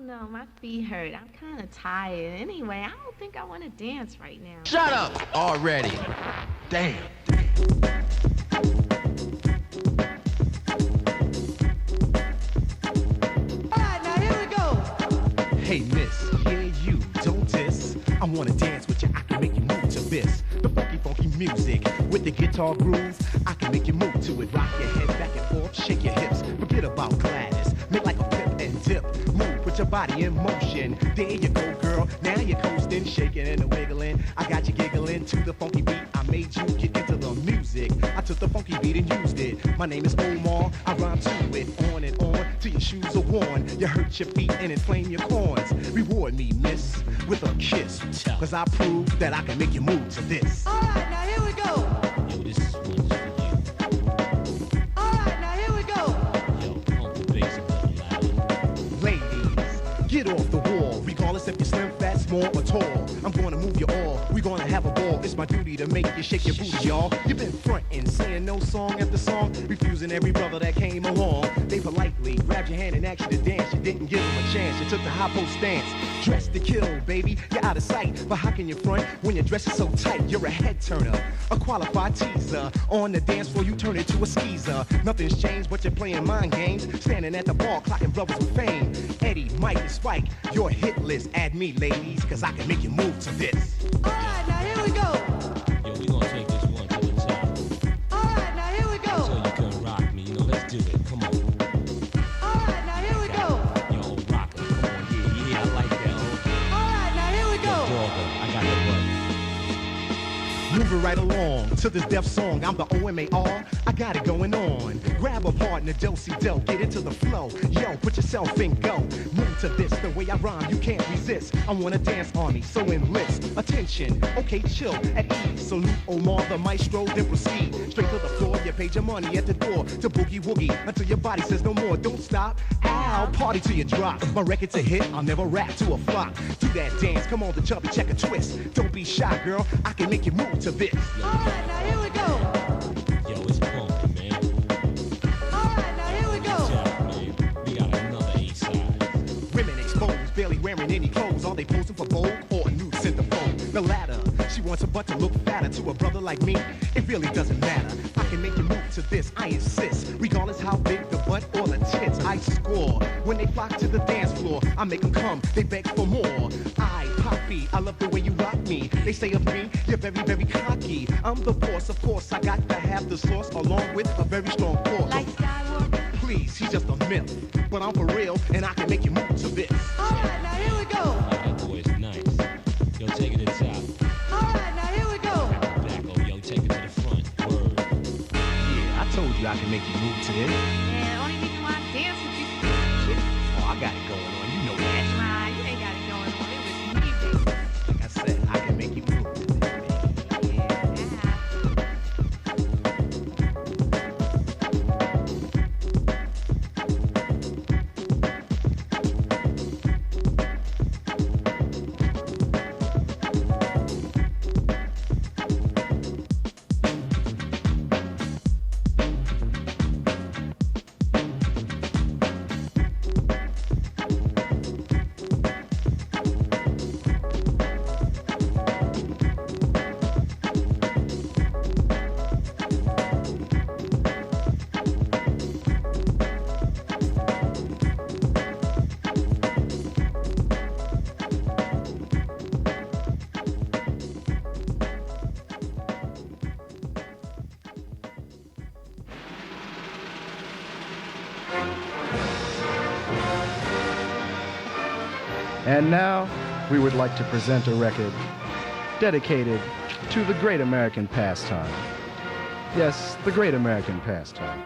don't know. My feet hurt. I'm kind of tired. Anyway, I don't think I want to dance right now. Shut up already. Damn. All right, now here we go. Hey, miss, yeah, you, don't diss. I wanna dance with you, I can make you move to this. The funky, funky music with the guitar grooves. I can make you move to it. Rock your head back and forth, shake your hips. Forget about Gladys, make like a pip and dip. Move, put your body in motion. There you go, girl. Now you're coasting, shaking and wiggling. I got you giggling to the funky beat. I made you get into the music. I took the funky beat and used it. My name is Omar. I rhyme to it, on and on, till your shoes are worn. You hurt your feet and inflame your corns. Reward me, miss, with a kiss. Cause I prove that I can make you move to this. All right, now here we go. Yo, this is one's for you. All right, now here we go. Yo, pump the bass a little louder. Ladies, get off the wall. Regardless if you're slim, fat, small, or tall. I'm gonna move you all. We're gonna have a ball. It's my duty to make you shake your booty, y'all. You've been frontin', saying no song after song, refusing every brother that came along. They politely grabbed your hand and asked you to dance. You didn't give them a chance. You took the high post stance. Dressed to kill, baby. You're out of sight. But how can you front when your dress is so tight? You're a head turner, a qualified teaser. On the dance floor, you turn into a skeezer. Nothing's changed, but you're playing mind games. Standing at the bar, clocking brothers with fame. Eddie, Mike, and Spike, your hit list. Add me, ladies, cause I can make you move to this. All right, now here we go. Yo, we gonna take this one to the top. All right, now here we go. So you can rock me, let's do it, come on. All right, now here we go. Yo, rocker, come on, yeah, I like that, All right, now here we Yo, go. dogger, I got the button. Moving right along to this deaf song, I'm the OMAR. I got it going on. Grab a partner, do-si-do, get into the flow. Yo, put yourself in, go. Move to this, the way I rhyme, you can't resist. I want to dance on me, so enlist attention. Okay, chill, at ease. Salute Omar, the maestro, then proceed. Straight to the floor, you paid your money at the door. To boogie woogie, until your body says no more. Don't stop, ow, party till you drop. My record's a hit, I'll never rap to a flop. Do that dance, come on, the chubby, check a twist. Don't be shy, girl, I can make you move to this. All right, now here we go. Yo, it's pumping, man. All right, now here we go. Yeah, man. We got another A-side. Women exposed, barely wearing any clothes. Are they posing for Vogue or a new centerfold? The latter, she wants her butt to look fatter. To a brother like me, it really doesn't matter. I can make you move to this, I insist. Regardless how big the butt or the tits, I score. When they flock to the dance floor, I make them come, they beg for more. Poppy, I love the way you rock me. They say of me, you're very, very cocky. I'm the boss, of course, I got to have the sauce along with a very strong force. Like Skywalker? Please, he's just a myth. But I'm for real, and I can make you move to this. All right, now here we go. Oh, that boy is nice. Yo, take it to the top. All right, now here we go. Back over, yo, take it to the front. Word. Yeah, I told you I can make you move to this. Yeah, the only reason why I dance with you. Oh, I got it going on, you know that. Nah, you ain't got it going on. It was me, baby. Like I said, I can make you move to this, baby. Yeah, that And now, we would like to present a record dedicated to the great American pastime. Yes, the great American pastime.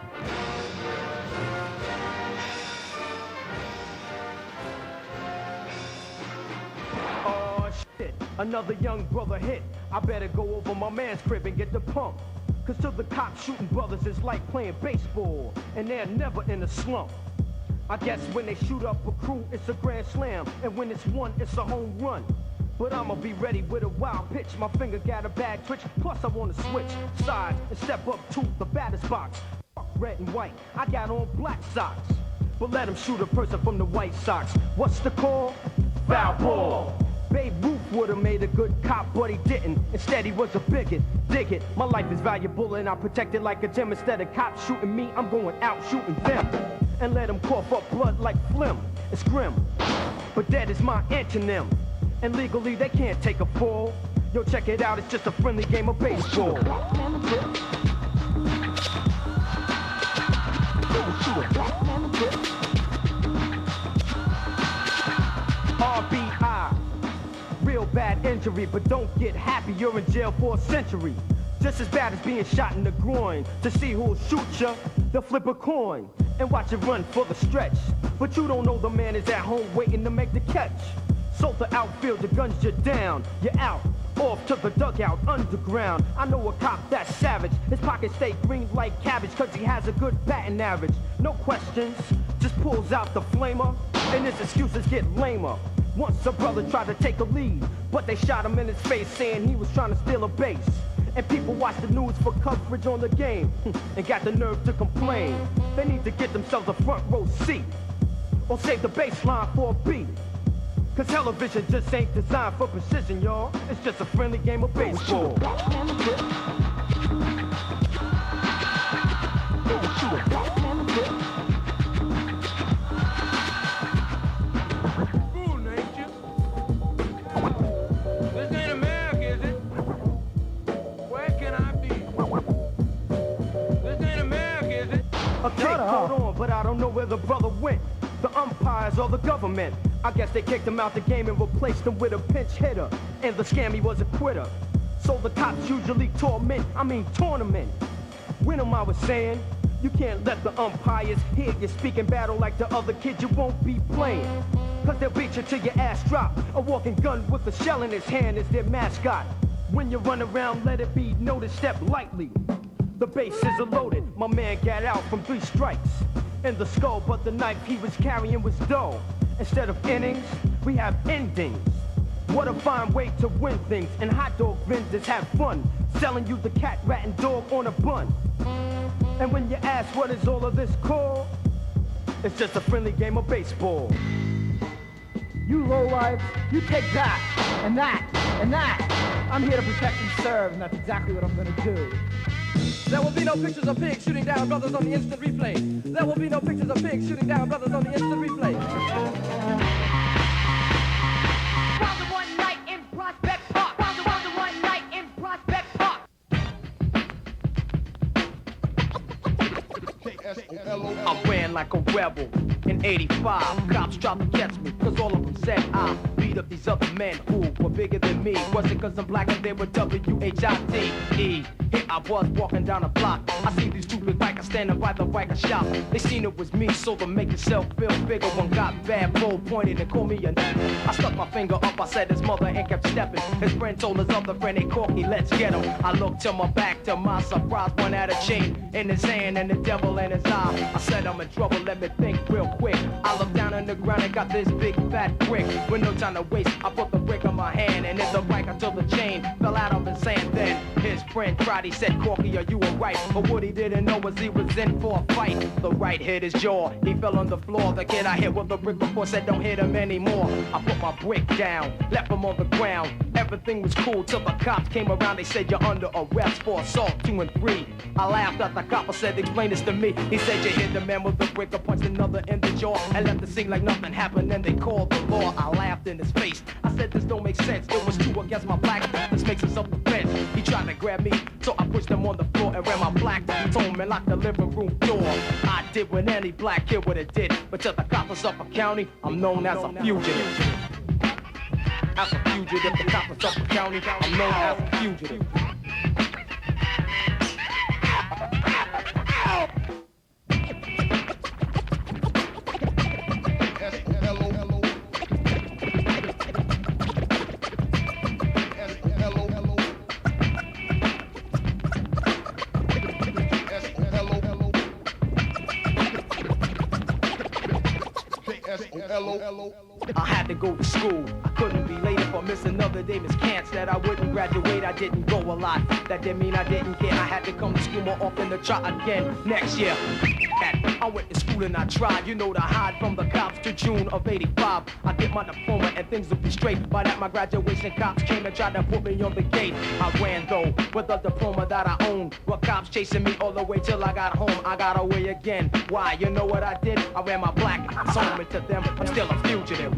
Oh shit, another young brother hit. I better go over my man's crib and get the pump. Cause to the cops, shooting brothers is like playing baseball, and they're never in a slump. I guess when they shoot up a crew, it's a grand slam, and when it's one, it's a home run. But I'ma be ready with a wild pitch. My finger got a bad twitch, plus I wanna switch sides and step up to the batters box. Fuck red and white, I got on black socks. but let him shoot a person from the White Sox. What's the call? Foul ball. Babe Ruth would've made a good cop, but he didn't. Instead, he was a bigot. Dig it. My life is valuable and I protect it like a gem. Instead of cops shooting me, I'm going out shooting them. And let them cough up blood like phlegm. It's grim, but that is my antonym. And legally, they can't take a fall. Yo, check it out, it's just a friendly game of baseball. RBI, real bad injury, but don't get happy, you're in jail for a century. Just as bad as being shot in the groin. To see who'll shoot ya, they'll flip a coin and watch it run for the stretch. But you don't know the man is at home waiting to make the catch. So the outfield, the guns you down, you're out. Off to the dugout, underground. I know a cop that's savage. His pockets stay green like cabbage, cause he has a good batting average. No questions, just pulls out the flamer, and his excuses get lamer. Once a brother tried to take a lead, but they shot him in his face saying he was trying to steal a base. And people watch the news for coverage on the game, and got the nerve to complain. They need to get themselves a front row seat, or save the baseline for a beat. Cause television just ain't designed for precision, y'all. It's just a friendly game of baseball. This ain't America, is it? Where can I be? This ain't America, is it? Okay, hold on, but I don't know where the brother went. The umpires or the government. I guess they kicked him out the game and replaced him with a pinch hitter. And the scammy was a quitter. So the cops usually tournament. When I was saying, you can't let the umpires hear you speaking battle like the other kids you won't be playing. Cause they'll beat you till your ass drop. A walking gun with a shell in his hand is their mascot. When you run around, let it be noticed, step lightly. The bases are loaded, my man got out from 3 strikes. In the skull, but the knife he was carrying was dull. Instead of innings, we have endings. What a fine way to win things. And hot dog vendors have fun, selling you the cat, rat, and dog on a bun. And when you ask what is all of this called, it's just a friendly game of baseball. You lowlives, you take that, and that, and that. I'm here to protect and serve, and that's exactly what I'm gonna do. There will be no pictures of pigs shooting down brothers on the instant replay. There will be no pictures of pigs shooting down brothers on the instant replay. Round one night in Prospect Park. Round one night in Prospect Park. I ran like a rebel in 85. Cops tried to catch me, cause all of them said I beat up these other men who were bigger than me. Was it cause I'm black and they were WHITE? Here I was walking down a block. I seen these 2 big bikers standing by the biker shop. They seen it was me, so to make yourself feel bigger, one got bad, bold pointed and called me a I stuck my finger up, I said his mother and kept stepping. His friend told his other friend, hey Corky, let's get him. I looked to my back, to my surprise, one had a chain in his hand and the devil in his eye. I said I'm in trouble, let me think real quick. I looked down on the ground and got this big fat brick. With no time to waste, I put the brick on my hand and hit the bike until the chain fell out of his hand. Then his friend tried, he said, Corky, are you alright? But what he didn't know was he was in for a fight. The right hit his jaw, he fell on the floor. The kid I hit with the brick before said don't hit him anymore. I put my brick down, left him on the ground. Everything was cool till the cops came around. They said you're under arrest for assault 2 and 3. I laughed at the cop, I said explain this to me. He said you hit the man with the brick, I punched another in the jaw and left the scene like nothing happened. And they called the law. I laughed in his face, I said this don't make sense. It was 2 against my black, this makes it self-defense. He tried to grab me, so I pushed him on the floor and ran my black home and locked the living room door. I did what any black kid would have did, but to the cops of Suffolk County, I'm known as a fugitive. As a fugitive, the cops of Suffolk County, I'm known as a fugitive. I had to go to school. I couldn't be late if I missed another day. Miss Kant said I wouldn't graduate. I didn't go a lot. That didn't mean I didn't care. I had to come to school more often to try again next year. I went to school and I tried, you know, to hide from the cops to June of '85. I get my diploma and things would be straight. By that my graduation, cops came and tried to put me on the gate. I ran though with the diploma that I owned. With cops chasing me all the way till I got home. I got away again. Why? You know what I did? I ran my black song to them. I'm still a fugitive.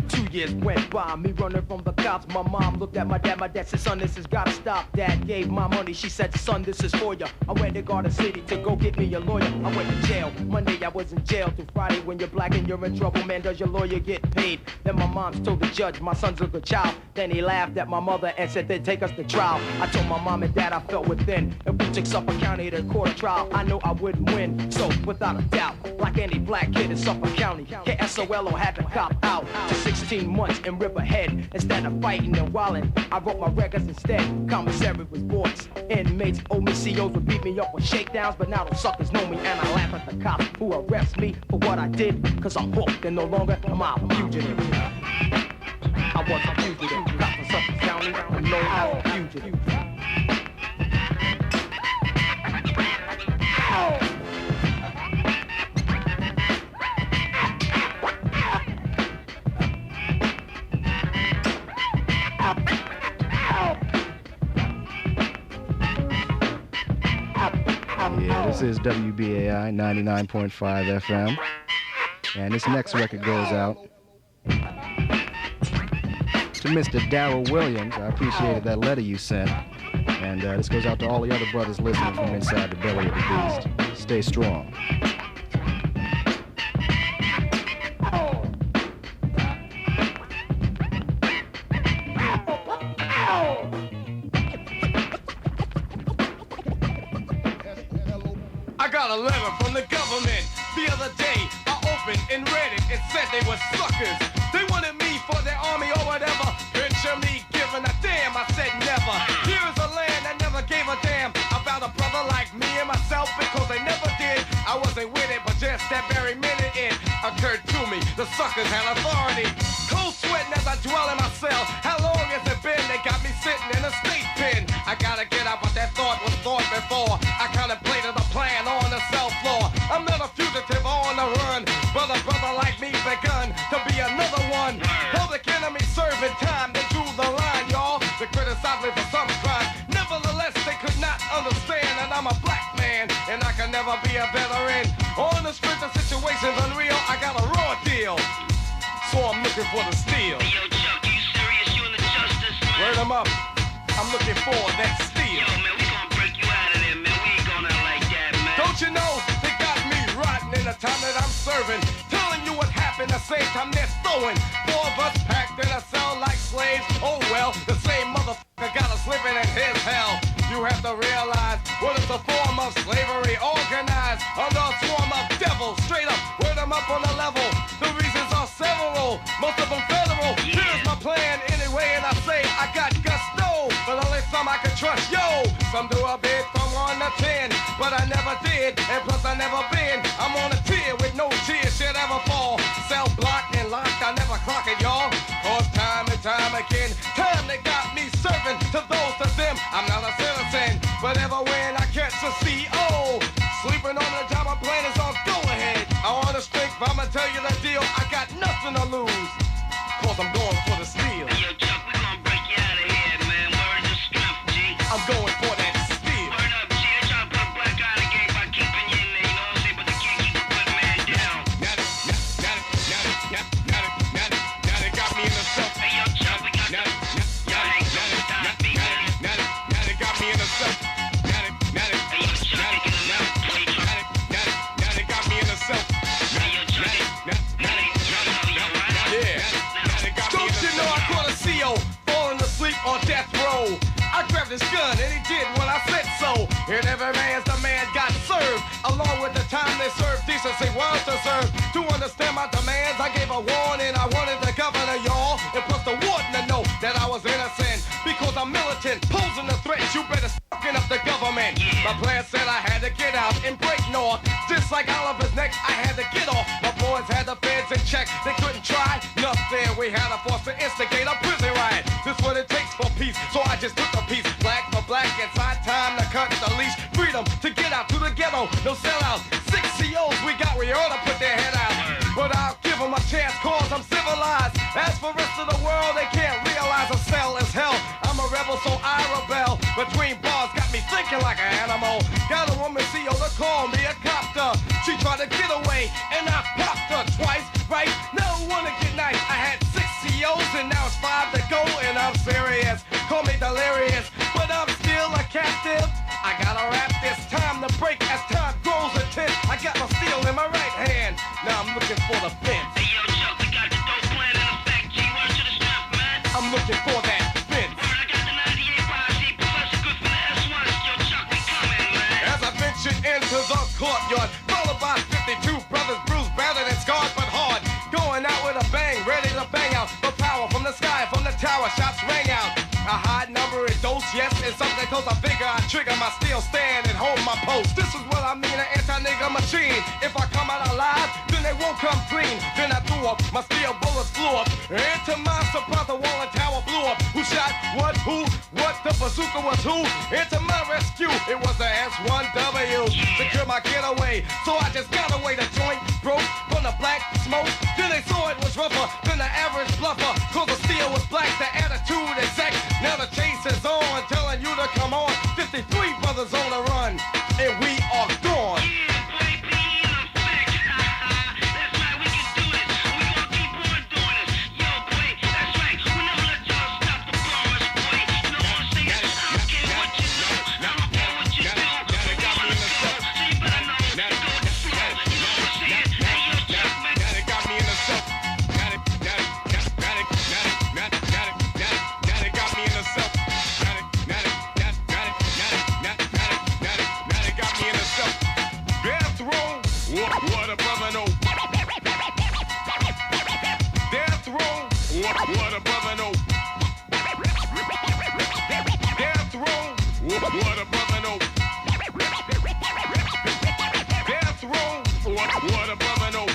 2 years went by, me running from the cops. My mom looked at my dad said, son, this has gotta stop. Dad gave my money, she said, son, this is for ya. I went to Garden City to go get me a lawyer. I went to jail, Monday I was in jail. Till Friday, when you're black and you're in trouble, man, does your lawyer get paid? Then my mom told the judge, my son's a good child. Then he laughed at my mother and said they'd take us to trial. I told my mom and dad I felt within. If we took Suffolk County to court of trial, I know I wouldn't win. So, without a doubt, like any black kid in Suffolk County, KSOLO had to cop out to 16 months in Riverhead. Instead of fighting and wilding, I wrote my records instead. Commissary was boys. Inmates, old me COs would beat me up with shakedowns, but now those suckers know me and I laugh at the cops who arrest me for what I did, cause I'm hooked and no longer am I a fugitive. I was a fugitive, cop from Suffolk County, I'm known as a fugitive. Yeah, this is WBAI 99.5 FM. And this next record goes out to Mr. Darryl Williams. I appreciated that letter you sent. And this goes out to all the other brothers listening from inside the belly of the beast. Stay strong. I got a letter from the government the other day. I opened and read it. It said they were suckers. They wanted me for their army or whatever. Picture me giving a damn. I said never. Here's a land that never gave a damn about a brother like me and myself because they never did. I wasn't with it, but just that very minute it occurred to me. The suckers had authority. Cold sweating as I dwell in my cell. How long has it been? They got me sitting in a state pen. I gotta get out, but that thought was thought before. I contemplated a plan on the cell floor. I'm not a fugitive on the run, but a brother like me begun to be another one. Public enemy serving time, they drew the line, y'all. They criticized me for some crime. Nevertheless, they could not understand that I'm a black man, and I can never be a veteran. On the streets, the situation's unreal. I got a raw deal, so I'm looking for the steel. Hey, yo, Chuck, you serious? You in the justice, man? Word 'em up. I'm looking for that steel. Yo, man, we gonna break you out of there, man. We ain't going out like that, man. Don't you know they got me rotten in the time that I'm serving? Telling you what happened the same time they're throwing. 4 of us packed in a cell like slaves. Oh well, the same motherfucker got us living in his hell. You have to realize what is a form of slavery organized under a swarm of devils. Straight up, word 'em up on the level. The reasons are several, most of them federal. Here's my plan anyway, and I say I got gusto, but only some I can trust. Yo, some do a bit from 1 to 10, but I never did, and plus I never been. I'm on a tier with no tears should ever fall. Cell blocked and locked, I never clock it, y'all. Cause time and time again, time they got me serving to those to them. I'm not a citizen, but ever when I catch a CO, sleeping on the job, I'm playing is on go ahead. I want the strength, but I'ma tell you the deal, I got nothing to lose. Cause I'm going for the steel. Hey, yo, Chuck, we gonna break you out of here, man. Word of strength, G. I'm going for that steel. Word up, G. They try to put a black guy in the game by keeping you in there, you know what I'm saying? But they can't keep a good man down. Now they got me in the cell. Hey, yo, Chuck, we got Now they got me in the cell. Now they got me in the cell. Don't you know I caught a CO falling asleep on death row? I grabbed his gun and he did what I said so. And every man's the man got served. Along with the time they served, decency was to serve. To understand my demands, I gave a warning. I wanted the governor, y'all, and plus the warden to know that I was innocent. Because I'm militant, posing the threat, you better stop fucking up the government. My plan said I had to get out and break north. Just like Oliver's neck, I had to get off. My boys had the feds in check, they couldn't try nothing. We had a force to instigate a prison riot. This what it takes for peace, so I just took a piece. Black for black, it's high time to cut the leash. Freedom to get out to the ghetto, no sellout. 6 COs we got, we ought to put their head out. But I'll give them a chance, cause I'm civilized. As for rest of the world, they can't realize a cell is hell. I'm a rebel, so I rebel. Between bars, got me thinking like an animal. Got a woman CO to call me a copter. She tried to get away, and I popped her twice, right? Now I wanna get nice. I had 6 COs, and now it's 5 to go, and I'm serious. Call me delirious, but I'm still a captive. I gotta rap this time to break as time grows intense. I got my steel in my right hand. Now I'm looking for the fence. Hey, yo, Chuck, we got the dope plan in effect. G-word to the strength, man. I'm looking for that fence. I got the 98 by C, Professor Good from the S1. Yo, Chuck, we coming, man. As I ventured into the courtyard, followed by 52 brothers, bruised, battered, and scarred, but hard. Going out with a bang, ready to bang out. The power from the sky, from the tower, shots rang out. A high number in dose, yes, and something close. I figure I trigger my steel stand and hold my post. This is what I mean, an anti-nigger machine. If I come out alive, then they won't come clean. Then I threw up, my steel bullets flew up. Into my surprise, the wall and tower blew up. Who shot what, who, what, the bazooka was who? Into my rescue, it was the S1W. Secure my getaway, so I just got away. The joint broke from the black smoke. Then they saw it was rougher than the average bluffer. Cause the steel was black, the attitude exact. Now the chase is on, telling you to come on. 53 brothers on the run, and we are gone. What a brother know. Death row. What a brother know. Death row. What a brother know. Death row. What a brother know.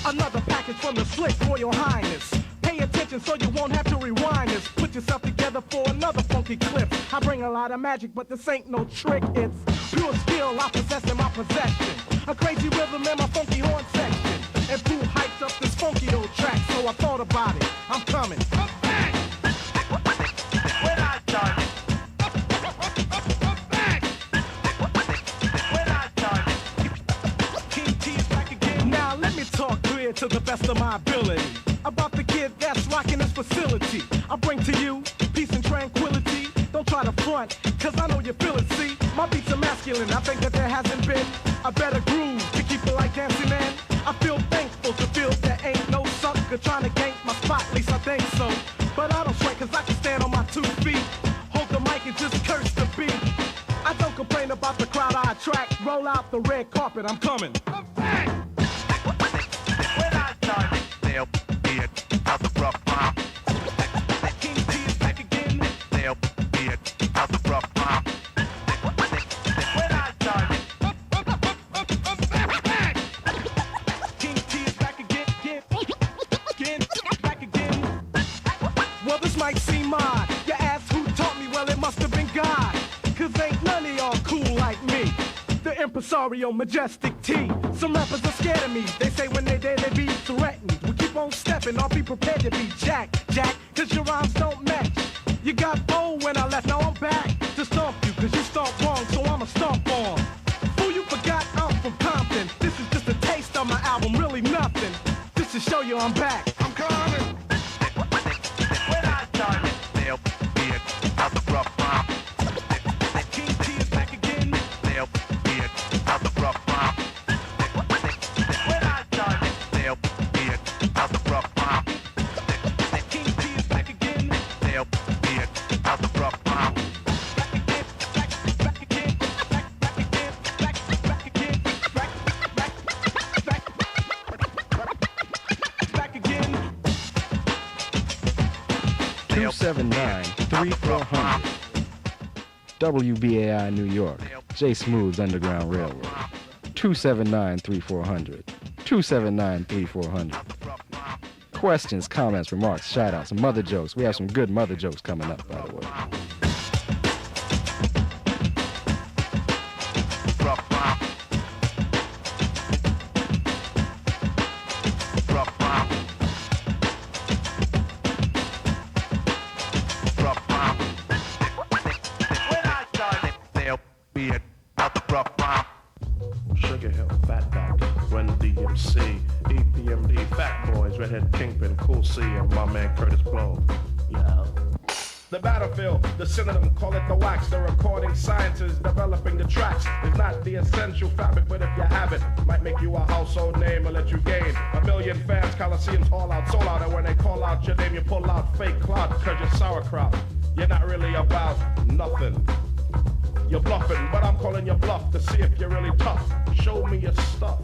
Another package from the slick Royal Highness. Pay attention so you won't have to rewind this. Put yourself together for another funky clip. I bring a lot of magic, but this ain't no trick. It's pure skill I possess in my possession. A crazy rhythm in my funky horn section. And Pooh hyped up this funky old track, so I thought about it. I'm coming. I'm back! When I done. Talk clear to the best of my ability about the kid that's rocking this facility. I bring to you peace and tranquility. Don't try to front, cause I know you feel it, see? My beats are masculine, I think that there hasn't been a better groove to keep it like dancing, man. I feel thankful to feel there ain't no sucker trying to gank my spot, at least I think so. But I don't sweat cause I can stand on my 2 feet. Hold the mic and just curse the beat. I don't complain about the crowd I attract. Roll out the red carpet, I'm coming. I'm back! They'll be it out the rough farm. King T is back again. They'll be it out the rough farm. When I done. Back. King T is back again. Back again. Well, this might seem odd. You ask who taught me, well, it must have been God. Cause ain't none of y'all cool like me. The impresario, Majestic T. Some rappers are scared of me. They say when they dare, they be threatened. We keep on stepping, I'll be prepared to be Jack, cause your rhymes don't match. You got bold when I left, now I'm back to stomp you, cause you stomped wrong, so I'ma stomp on. Fool, you forgot I'm from Compton. This is just a taste of my album, really nothing. Just to show you I'm back. I'm coming. When I done. They'll be it out the rough farm. King T is back again. They'll be it out the rough farm. When I done. They'll be it out the rough farm. 279-3400. WBAI New York, J. Smooth's Underground Railroad. 279-3400. 279-3400. Questions, comments, remarks, shout-outs, and mother jokes. We have some good mother jokes coming up, by the way. Sugar Hill, Fatback, Run DMC, EPMD, Fat Boys, Redhead Kingpin, Cool C, and my man Curtis Blow. Yeah. The battlefield, the synonym, call it the wax. The recording sciences, developing the tracks is not the essential fabric, but if you have it, might make you a household name or let you gain a million fans. Coliseums all out, sold out, and when they call out your name, you pull out fake clout, cause you're sauerkraut. You're not really about nothing. You're bluffing, but I'm calling your bluff to see if you're really tough. Show me your stuff.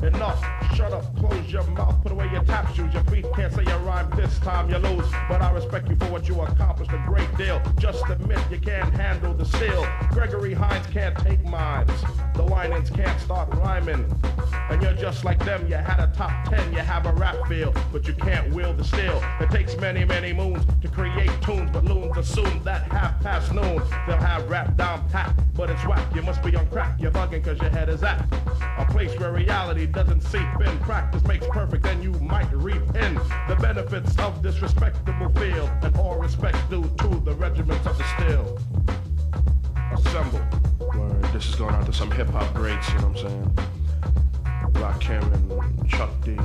Enough. Shut up, close your mouth, put away your tap shoes. Your feet can't say your rhyme, this time you lose. But I respect you for what you accomplished a great deal. Just admit you can't handle the steel. Gregory Hines can't take mines. The Winans can't start rhyming. And you're just like them, you had a top 10, you have a rap feel, but you can't wield the steel. It takes many, many moons to create tunes, but loons assume that half past noon they'll have rap down pat, but it's whack. You must be on crack, you're bugging cause your head is at a place where reality doesn't seep in. Practice makes perfect, and you might reap in the benefits of this respectable field, and all respect due to the regiments of the steel. Assemble. Word, this is going out to some hip-hop greats, you know what I'm saying? Rakim and Chuck D.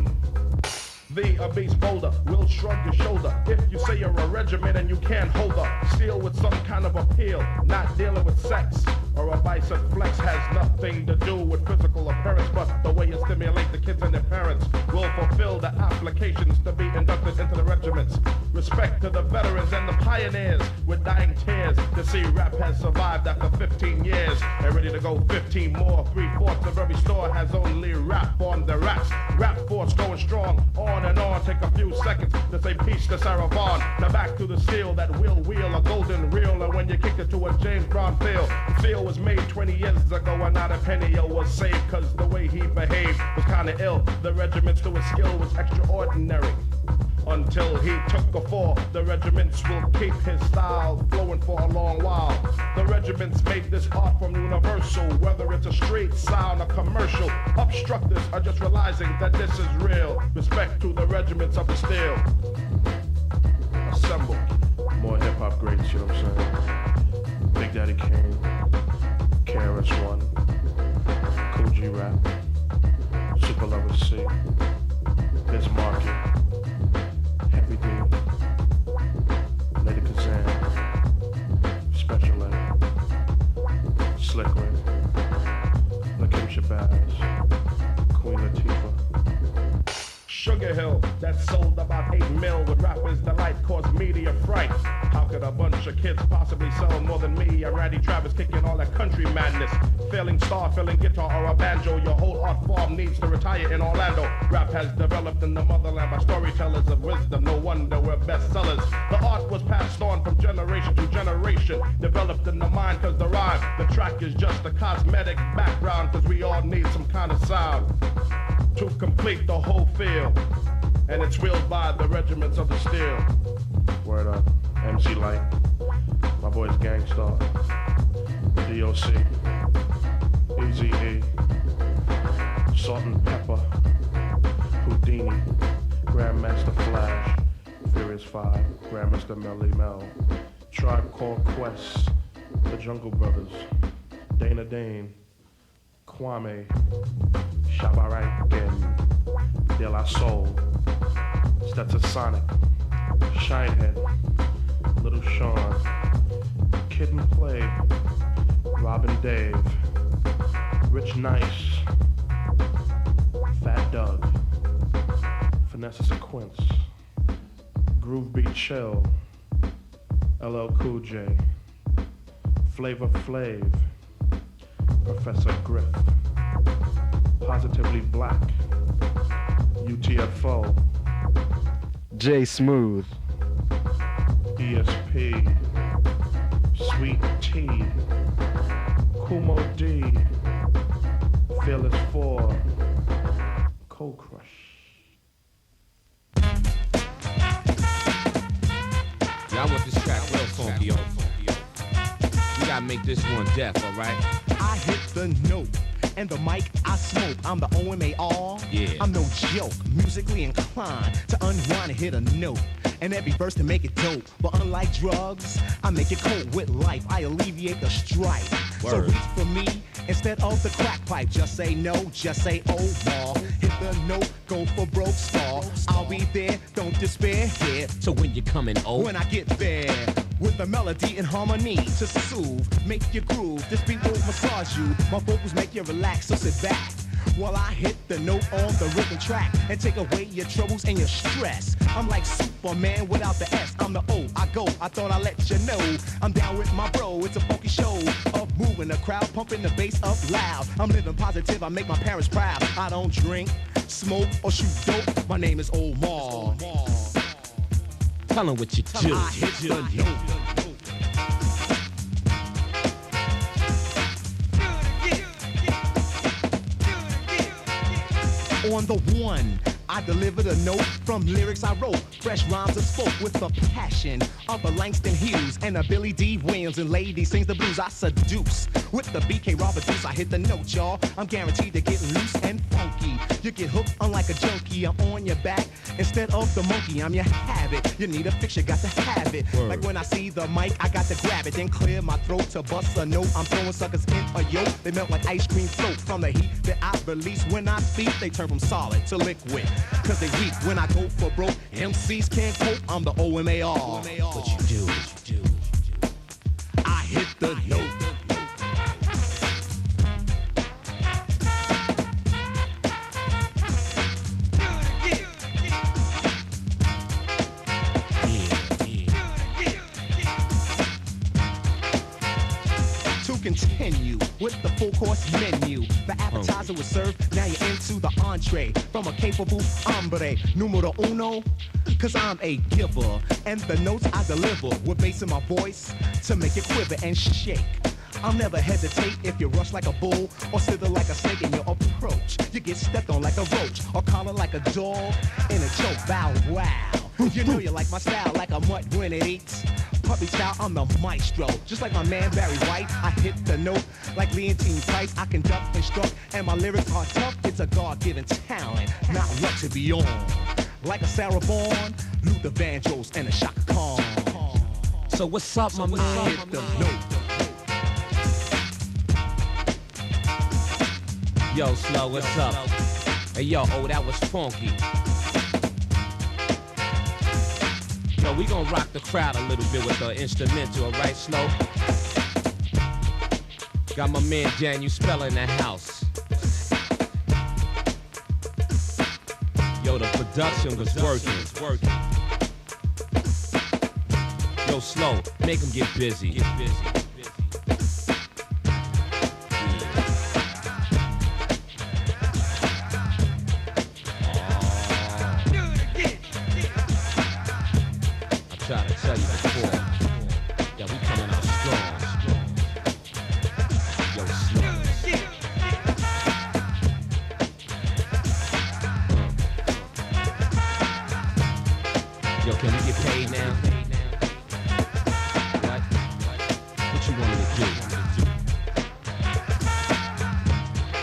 The beast boulder will shrug your shoulder if you say you're a regiment and you can't hold up. Steal with some kind of appeal, not dealing with sex or a bicep flex has nothing to do with physical appearance, but the way you stimulate the kids and their parents will fulfill the applications to be inducted into the regiments. Respect to the veterans and the pioneers with dying tears to see rap has survived after 15 years and ready to go 15 more. 3/4 of every store has only rap on the raps. Rap force going strong on and on. Take a few seconds to say peace to Sarah Vaughan. Now back to the steel that will wheel a golden reel, and when you kick it to a James Brown feel, the feel was made 20 years ago and not a penny was saved, cause the way he behaved was kinda ill. The regiment's to his skill was extraordinary until he took a fall. The regiments will keep his style flowing for a long while. The regiments made this art from universal, whether it's a street sound or commercial. Obstructors are just realizing that this is real. Respect to the regiments of the steel. Assemble. More hip-hop greats, you know what I'm saying? Big Daddy Kane, KRS-One, Cool G Rap, Super Lover C, Biz Market, Heavy D, Lady Kazan, Special Ed, Slick Rick, Lakim Shabazz, Queen Latifah. Sugar Hill, that sold about 8 mil with rappers' delight, caused media fright. How could a bunch of kids possibly sell more than me? A Ratty Travis kicking all that country madness. Failing star, filling guitar or a banjo. Your whole art form needs to retire in Orlando. Rap has developed in the motherland by storytellers of wisdom. No wonder we're bestsellers. The art was passed on from generation to generation. Developed in the mind cause the rhyme, the track is just a cosmetic background, cause we all need some kind of sound to complete the whole field, and it's wielded by the regiments of the steel. Word up, MC Light, my boys Gangstar, DOC, Eazy-E, Salt and Pepper, Houdini, Grandmaster Flash, Furious 5, Grandmaster Melly Mel, Tribe Called Quest, The Jungle Brothers, Dana Dane, Kwame, Shabarankin, De La Soul, Stetsasonic, Shinehead, Little Sean, Kid and Play, Robin Dave, Rich Nice, Fat Doug, Vanessa Sequence, Groove Beat Chill, LL Cool J, Flavor Flav, Professor Griff, Positively Black, UTFO, J. Smooth, ESP, Sweet Tea, Kumo D, Fearless 4, Cold Crush. Yeah, I want this track real funky, yo. We gotta make this one deaf, alright? I hit the note and the mic I smoke. I'm the OMAR. Yeah. I'm no joke. Musically inclined to unwind and hit a note. And every verse to make it dope. But unlike drugs, I make it cold with life. I alleviate the strife. So Word. reach for me instead of the crack pipe. Just say no, just say oh, ball. Hit the note, go for broke star. I'll be there, don't despair. Yeah. So when you're coming over, When I get there, with the melody and harmony to soothe, make you groove. This beat will massage you. My vocals make you relax, so sit back while I hit the note on the rhythm track and take away your troubles and your stress. I'm like Superman without the S. I'm the O. I go. I thought I'd let you know. I'm down with my bro. It's a funky show of moving the crowd, pumping the bass up loud. I'm living positive. I make my parents proud. I don't drink, smoke, or shoot dope. My name is Omar. tell them what you do. I hit the note. On the one, I delivered a note from lyrics I wrote. Fresh rhymes I spoke with the passion of a Langston Hughes and a Billy D. Williams. And lady sings the blues I seduce. With the BK Robert Deuce, I hit the note, y'all. I'm guaranteed to get loose and funky. You get hooked unlike a junkie. I'm on your back instead of the monkey. I'm your habit. You need a fix, you got to have it. Word. Like when I see the mic, I got to grab it. Then clear my throat to bust a note. I'm throwing suckers in a yoke. They melt like ice cream float from the heat that I release. When I speak, they turn from solid to liquid. Cause they weak when I go for broke. MCs can't cope, I'm the OMAR. What you do. I hit the note. To continue with the full course menu, the appetizer was served, now you're into the entree. From a capable hombre, numero uno, cause I'm a giver. And the notes I deliver with bass in my voice to make it quiver and shake. I'll never hesitate if you rush like a bull or slither like a snake in your approach. You get stepped on like a roach or collar like a dog in a choke. Bow wow. You know you like my style like a mutt when it eats. Puppy style, I'm the maestro. Just like my man Barry White, I hit the note like Leontine Price. I conduct, instruct, and my lyrics are tough. It's a God-given talent, not luck to be on. Like a Sarah Vaughan, Luther Vandross, and a Shaka Khan. So what's up, my man? I hit the note. Yo, Slow, what's up? Hey, yo, oh, that was funky. Yo, we gonna rock the crowd a little bit with the instrumental, alright, Slow? Got my man Daniel Speller in the house. Yo, the production was working. Yo, Slow, make him get busy. Try to tell you before that we coming out strong. Yo, Slow. Yo, can we get paid now? What you want me to do?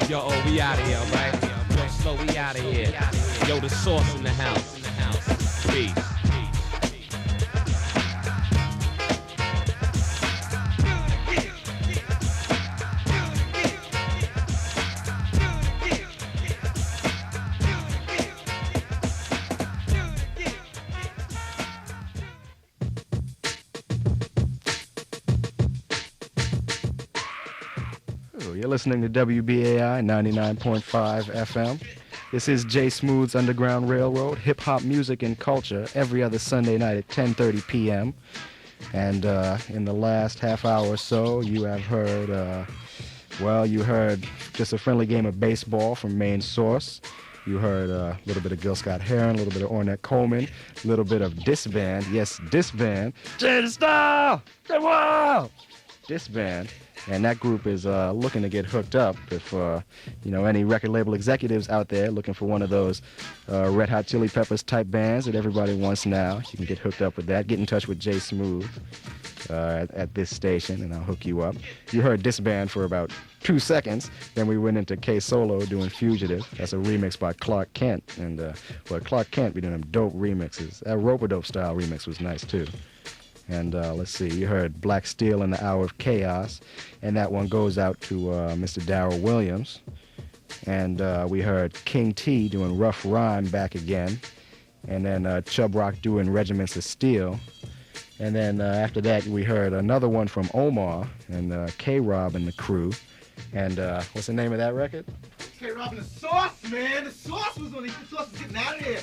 Yo, oh, we out of here, alright? Yo, Slow, we out of here. Yo, the sauce in the house. Peace. You're listening to WBAI 99.5 FM. This is J Smooth's Underground Railroad, hip-hop music and culture, every other Sunday night at 10:30 p.m. And in the last half hour or so, you have heard, you heard just a friendly game of baseball from Main Source. You heard a little bit of Gil Scott-Heron, a little bit of Ornette Coleman, a little bit of Disband. Yes, Disband. Change the style! Say wow! Disband. And that group is looking to get hooked up. If, any record label executives out there looking for one of those Red Hot Chili Peppers type bands that everybody wants now, you can get hooked up with that. Get in touch with Jay Smooth at this station, and I'll hook you up. You heard Disband for about 2 seconds. Then we went into K-Solo doing Fugitive. That's a remix by Clark Kent. And, Clark Kent be doing them dope remixes. That Rope-A-Dope style remix was nice, too. And let's see, you heard Black Steel in the Hour of Chaos, and that one goes out to Mr. Darrell Williams. And we heard King T doing Rough Rhyme back again, and then Chub Rock doing Regiments of Steel. And then after that, we heard another one from Omar and K-Rob and the crew. And what's the name of that record? K-Rob and the Sauce, man. The Sauce was getting out of here.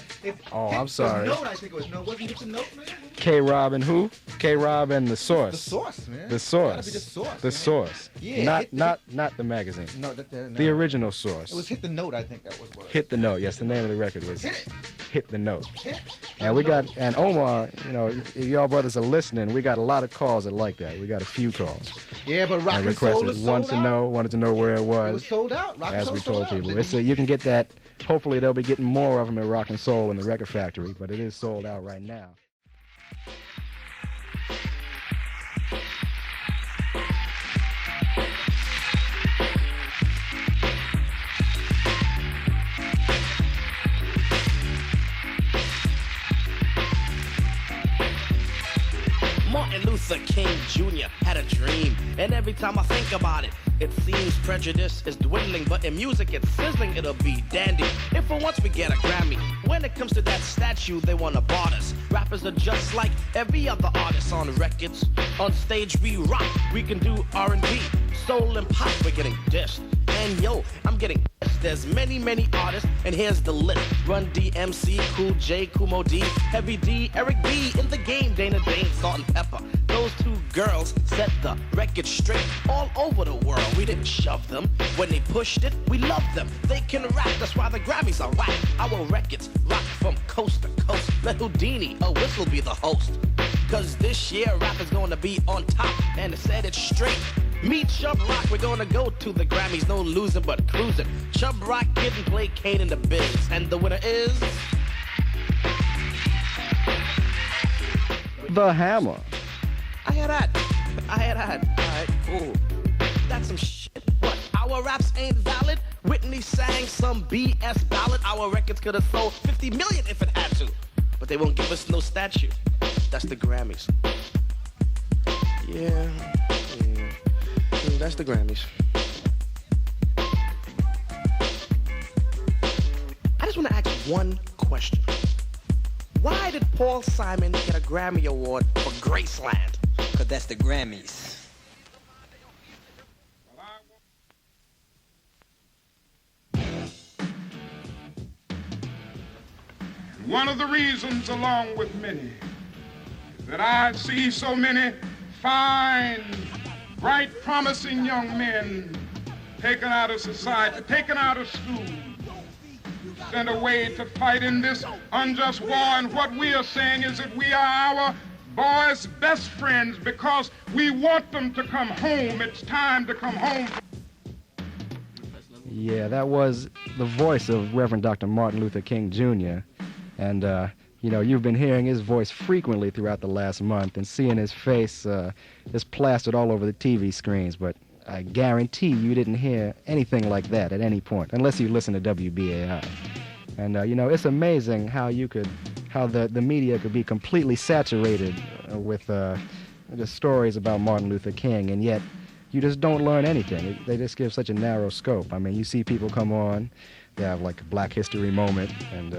I'm sorry. The Note, I think it was. No, wasn't it the Note, man? K-Rob and who? K-Rob and the Source. The Sauce, man. The Source. Gotta be the Sauce. The man. Source. Yeah. Not the magazine. No, the original Source. It was Hit the Note, I think that was what. Hit the Note. Yes, the name of the record was Hit the Note. Hit. And Omar, if y'all brothers are listening, we got a lot of calls that like that. We got a few calls. Yeah, but Rock and Soul is sold out. Wanted to know where it was. It was sold out. Rock as and we Soul told sold people. out. You can get that. Hopefully they'll be getting more of them at Rock and Soul in the Record Factory, but it is sold out right now. Martin Luther King Jr. had a dream, and every time I think about it, it seems prejudice is dwindling, but in music it's sizzling, it'll be dandy. If for once we get a Grammy, when it comes to that statue, they wanna bar us. Rappers are just like every other artist on records. On stage we rock, we can do R&B, soul and pop, we're getting dissed. And yo, I'm getting pissed. There's many artists, and here's the list. Run DMC, Cool J, Kumo D, Heavy D, Eric B, in the game, Dana Dane, Salt and Pepper. Those two girls set the record straight all over the world. We didn't shove them. When they pushed it, we loved them. They can rap, that's why the Grammys are whack. Our records rock from coast to coast. Let Houdini, a whistle, be the host. Cause this year, rap is gonna be on top, and I said it straight. Meet Chub Rock, we're gonna go to the Grammys, no losing but cruising. Chub Rock didn't play Kane in the Biz, and the winner is... The Hammer. I hear that. Alright, cool. That's some shit. What, our raps ain't valid? Whitney sang some BS ballad. Our records could have sold 50 million if it had to. But they won't give us no statue. That's the Grammys. Yeah. That's the Grammys. I just want to ask one question. Why did Paul Simon get a Grammy Award for Graceland? Because that's the Grammys. One of the reasons, along with many, that I see so many fine, bright, promising young men taken out of society, taken out of school, sent away to fight in this unjust war. And what we are saying is that we are our boys' best friends because we want them to come home. It's time to come home. Yeah, that was the voice of Reverend Dr. Martin Luther King Jr. And, you've been hearing his voice frequently throughout the last month and seeing his face is plastered all over the TV screens, but I guarantee you didn't hear anything like that at any point, unless you listen to WBAI. And, it's amazing how the media could be completely saturated with the stories about Martin Luther King, and yet you just don't learn anything. They just give such a narrow scope. I mean, you see people come on, they have like a Black History moment, and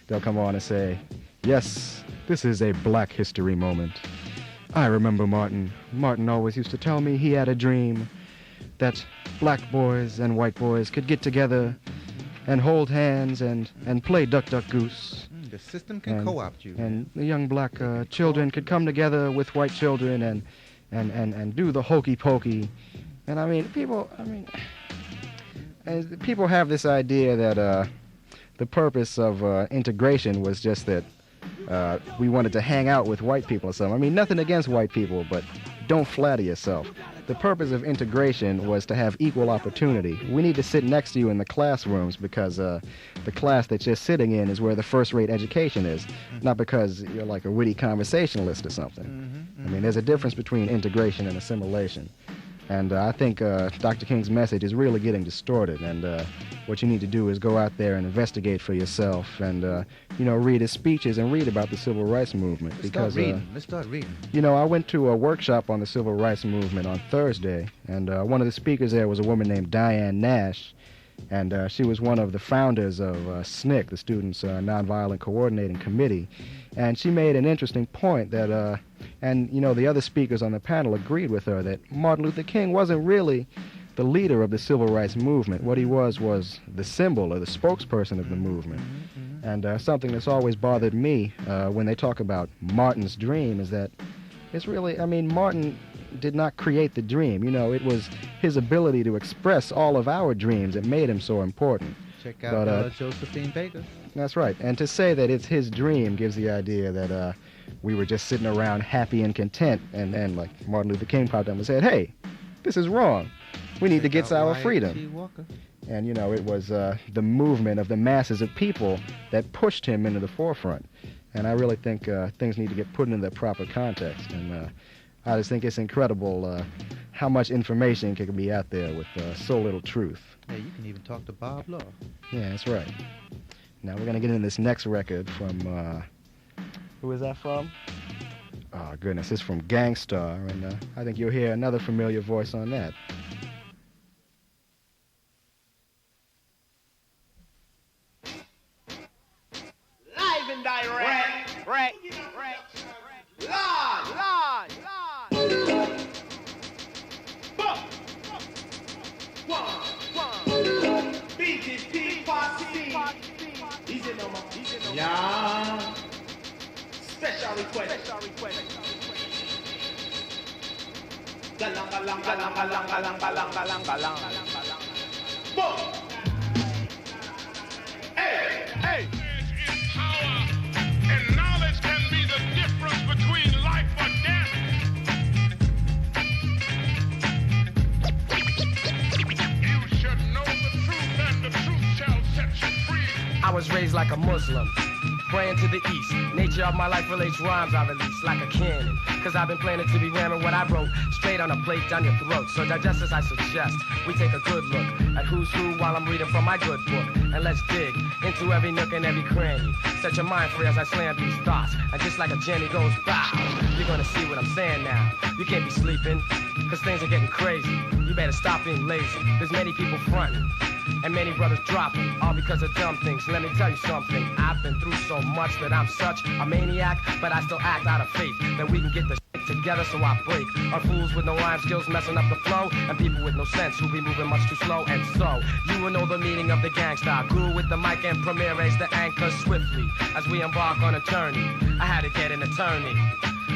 they'll come on and say, yes, this is a Black History moment. I remember Martin. Martin always used to tell me he had a dream that black boys and white boys could get together and hold hands and play Duck, Duck, Goose. The system can co-opt you. And the young black children could come together with white children and do the hokey pokey. And people have this idea that the purpose of integration was just that we wanted to hang out with white people or something. I mean, nothing against white people, but don't flatter yourself. The purpose of integration was to have equal opportunity. We need to sit next to you in the classrooms because the class that you're sitting in is where the first-rate education is, not because you're like a witty conversationalist or something. I mean, there's a difference between integration and assimilation. And I think Dr. King's message is really getting distorted, and what you need to do is go out there and investigate for yourself and, read his speeches and read about the Civil Rights Movement. Let's start reading. I went to a workshop on the Civil Rights Movement on Thursday, and one of the speakers there was a woman named Diane Nash, and she was one of the founders of SNCC, the Students' Nonviolent Coordinating Committee, and she made an interesting point that, the other speakers on the panel agreed with her, that Martin Luther King wasn't really the leader of the Civil Rights Movement. What he was the symbol or the spokesperson of the movement. And something that's always bothered me when they talk about Martin's dream is that it's really, Martin did not create the dream. It was his ability to express all of our dreams that made him so important. Check out Josephine Baker. That's right. And to say that it's his dream gives the idea that we were just sitting around happy and content, and like Martin Luther King popped up and said, hey, this is wrong. We need to get our freedom. And, it was the movement of the masses of people that pushed him into the forefront. And I really think things need to get put into their proper context. And I just think it's incredible how much information can be out there with so little truth. Yeah, you can even talk to Bob Law. Yeah, that's right. Now we're going to get into this next record from, who is that from? Oh, goodness, it's from Gangstar, and I think you'll hear another familiar voice on that. Live and direct. Right. Live. One. BGP party. Easy no more. Yeah. Special request. Galang. Boom. Hey. Power and knowledge can be the difference between life or death. You should know the truth, and the truth shall set you free. I was raised like a Muslim, praying to the east. Nature of my life relates rhymes I release like a cannon. Cause I've been planning to be ramming what I wrote straight on a plate down your throat. So digest as I suggest, we take a good look at who's who while I'm reading from my good book. And let's dig into every nook and every cranny. Set your mind free as I slam these thoughts. And just like a Jenny goes bow, you're gonna see what I'm saying now. You can't be sleeping, cause things are getting crazy. You better stop being lazy. There's many people fronting and many brothers dropping, all because of dumb things. Let me tell you something, I've been through so much that I'm such a maniac, but I still act out of faith that we can get the shit together, so I break. Are fools with no rhyme skills messing up the flow, and people with no sense who be moving much too slow. And so, you will know the meaning of the gangsta. Grew with the mic and Premier raised the anchor swiftly as we embark on a journey. I had to get an attorney.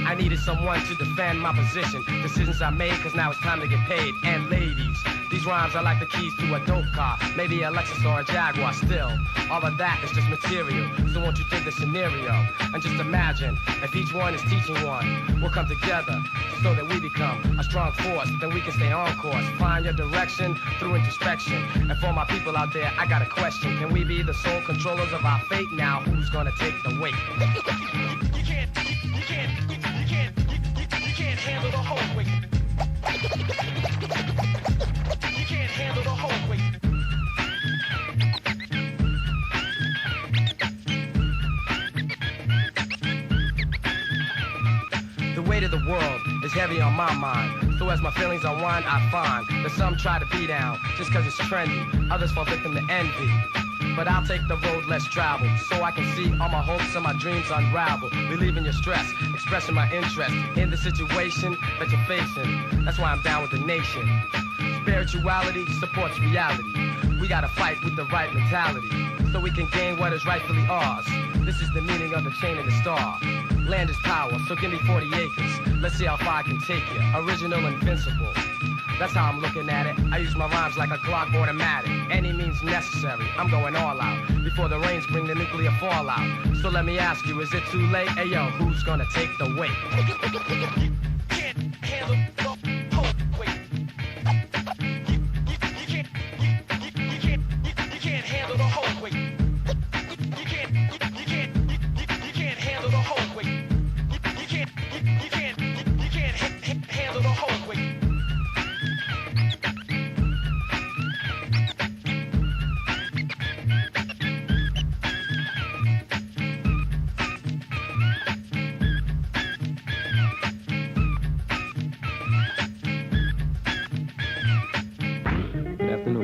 I needed someone to defend my position. Decisions I made, cause now it's time to get paid. And ladies, these rhymes are like the keys to a dope car, maybe a Lexus or a Jaguar. Still, all of that is just material. So won't you think the scenario and just imagine if each one is teaching one. We'll come together so that we become a strong force. Then we can stay on course, find your direction through introspection. And for my people out there, I got a question. Can we be the sole controllers of our fate? Now who's gonna take the weight? You can't handle the whole weight. You can't handle the whole weight. The weight of the world is heavy on my mind. So as my feelings unwind, I find that some try to be down just cause it's trendy. Others fall victim to envy. But I'll take the road less traveled, so I can see all my hopes and my dreams unravel. Relieving your stress, expressing my interest in the situation that you're facing. That's why I'm down with the nation. Spirituality supports reality. We gotta fight with the right mentality, so we can gain what is rightfully ours. This is the meaning of the chain and the star. Land is power, so give me 40 acres. Let's see how far I can take you. Original, invincible. That's how I'm looking at it. I use my rhymes like a Glock automatic. Any means necessary, I'm going all out. Before the rains bring the nuclear fallout. So let me ask you, is it too late? Hey yo, who's gonna take the weight? Can't handle the whole weight. You can't handle the whole weight. You can't handle the whole weight. You can't handle the whole weight.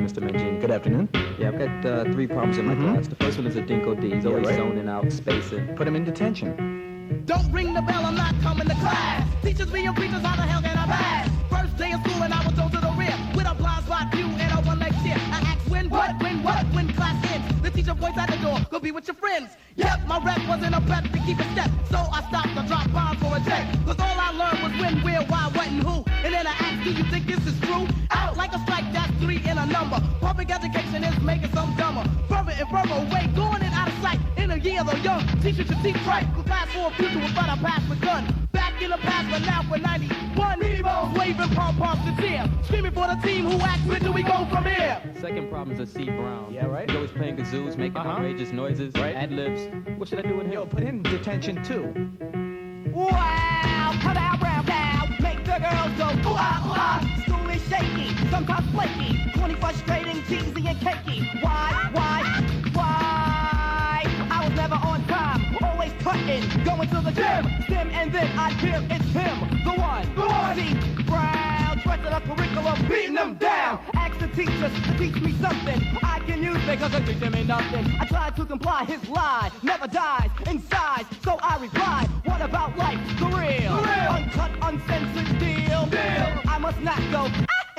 Mr. Mangini. Good afternoon. Yeah, I've got 3 problems in my class. The first one is a Dinko D. He's always zoning out, spacing. Put him in detention. Don't ring the bell, I'm not coming to class. Teachers being preachers, how the hell can I pass? First day of school and I was thrown to the rear with a blind spot view and a one-leg chair. I asked when class ends. The teacher points at the door, go be with your friends. Yep, my rep wasn't a prep to keep a step, so I stopped to drop bombs for a day. Cause all I learned was when, where, why, what, and who. And then I asked, do you think this is true? Out like a strike, that's 3 in a number. Public education is making some dumber. Further and further away, going and out of sight. In a year, the young teachers should teach right. Cause class for a future will fight a pass with gun. Back in the past, but now for 91. Meatballs waving pom-poms to cheer. Screaming for the team who acts, where do we go from here? Second problem is a C. Brown. Yeah, right. He's always playing kazoos, making outrageous noises, ad-libs. What should I do with him? Yo, put him in detention too. Wow, cut out brown cow. Make the girls go ooh ah ooh ah. School is shaky, sometimes flaky. 20 frustrating, cheesy and cakey. Why? I was never on time, always cutting, going to the gym. Stim and then I hear it's him, the one. C. Brown, dressed in a curriculum, beating them down. Ask the teachers to teach me something I can use because they're teaching me nothing. I tried to comply, his lie never dies inside, so I replied, what about life, the real. Uncut, uncensored deal. I must not go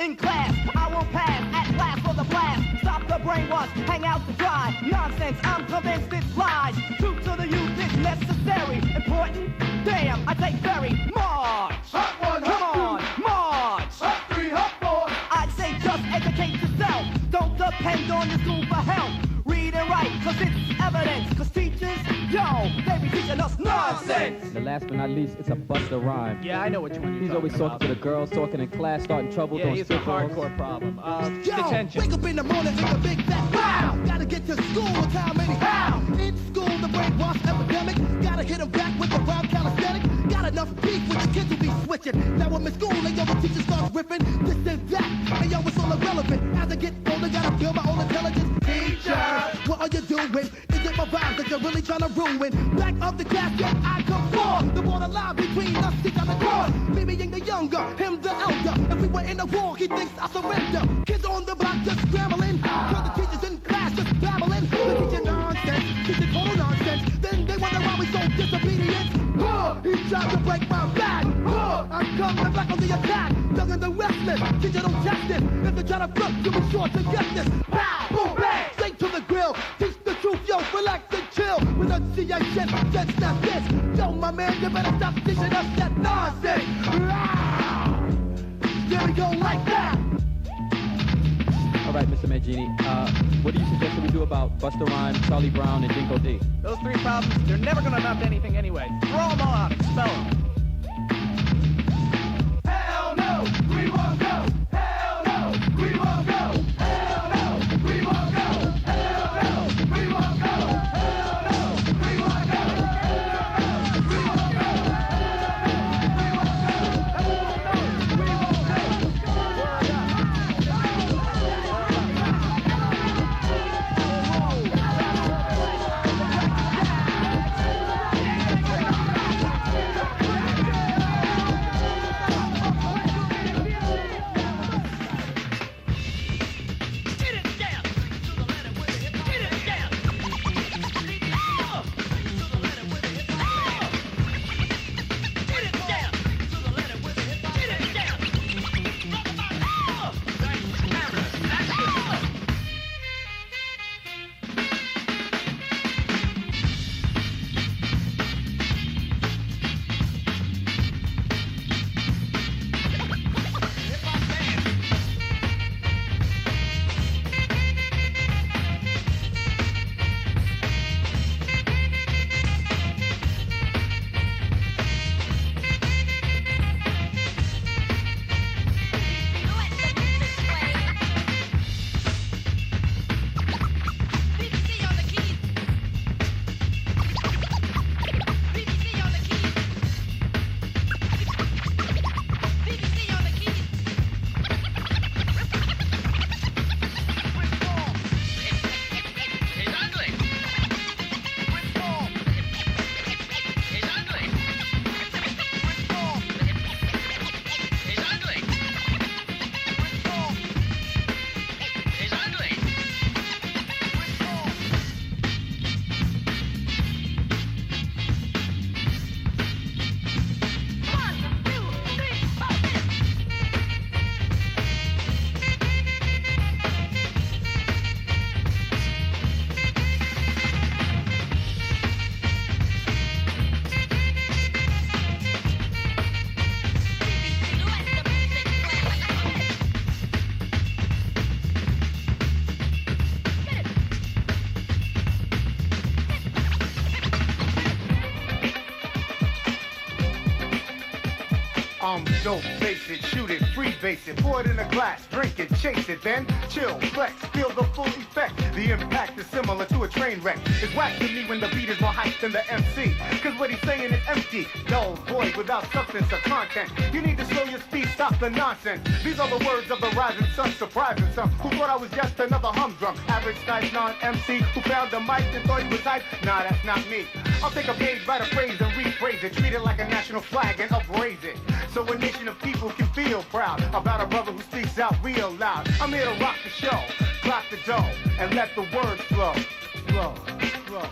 in class, I won't pass at last for the blast. Stop the brainwash, hang out to dry. Nonsense, I'm convinced it's lies. Truth to the youth is necessary. Important? Damn, I take very March. Hot one, come on, March. Hot 3, hot 4. I'd say just educate yourself. Don't depend on your school for help. Read and write, cause it's evidence. Cause teachers, yo, they be teaching us nonsense. And the last but not least, it's a Buster Rhyme. Yeah, I know which one you're He's always talking to the girls, talking in class, starting trouble, Yeah, doing he's a spitballs. hardcore problem. Yo, Detention. wake up in the morning, make a big fat wow. Gotta get to school on time anyhow. In school, the brainwash epidemic. Gotta hit 'em back with the rhyme calisthenic. Got enough beef with the kids who be switching. Now I'm in school, and yo, the teacher starts ripping this and that. And yo, it's all irrelevant. As I get older, gotta build my own intelligence. Teacher, what are you doing? Is it my rhymes that you're really trying to ruin? Back of the class, yet I conform. The borderline between us, teach on the course. Me being the younger, him the elder. If we were in a war, he thinks I surrender. Kids on the block just scrambling. While the teachers in class just babbling. The teacher nonsense, teaching total nonsense. Then they wonder why we so disobedient. He tried to break my back. I'm coming back on the attack. Young and the restless, teacher don't test it. If they try to flip, you be sure to get this. Pow, boom, bang, straight to the grill. Teach the truth, yo, relax and chill. Renunciation, that's not this. Yo, my man, you better stop teaching us that nonsense. There we go, like that. All right, Mr. Mangini, what do you suggest that we do about Busta Rhymes, Charlie Brown, and Dinko D? Those 3 problems, they're never gonna amount to anything anyway. Throw them all out, expel them. Hell no, we won't go. Hell no, we won't go. Hell no, we won't go. Hell no, we won't go. Hell no, we won't go. Hell no, we won't go. I'm dope, face it, shoot it, freebase it, pour it in a glass, drink it, chase it, then chill, flex, feel the full effect. The impact is similar to a train wreck. It's whack to me when the beat is more hype than the MC, cause what he's saying is empty, dull, void, without substance or content. You need to slow your speed, stop the nonsense. These are the words of the rising sun, surprising some who thought I was just another humdrum. Average size non-MC who found the mic and thought he was hype. Nah, that's not me. I'll take a page, write a phrase and rephrase it, treat it like a national flag and upraise it, so a nation of people can feel proud about a brother who speaks out real loud. I'm here to rock the show, rock the dough, and let the words flow, flow, flow.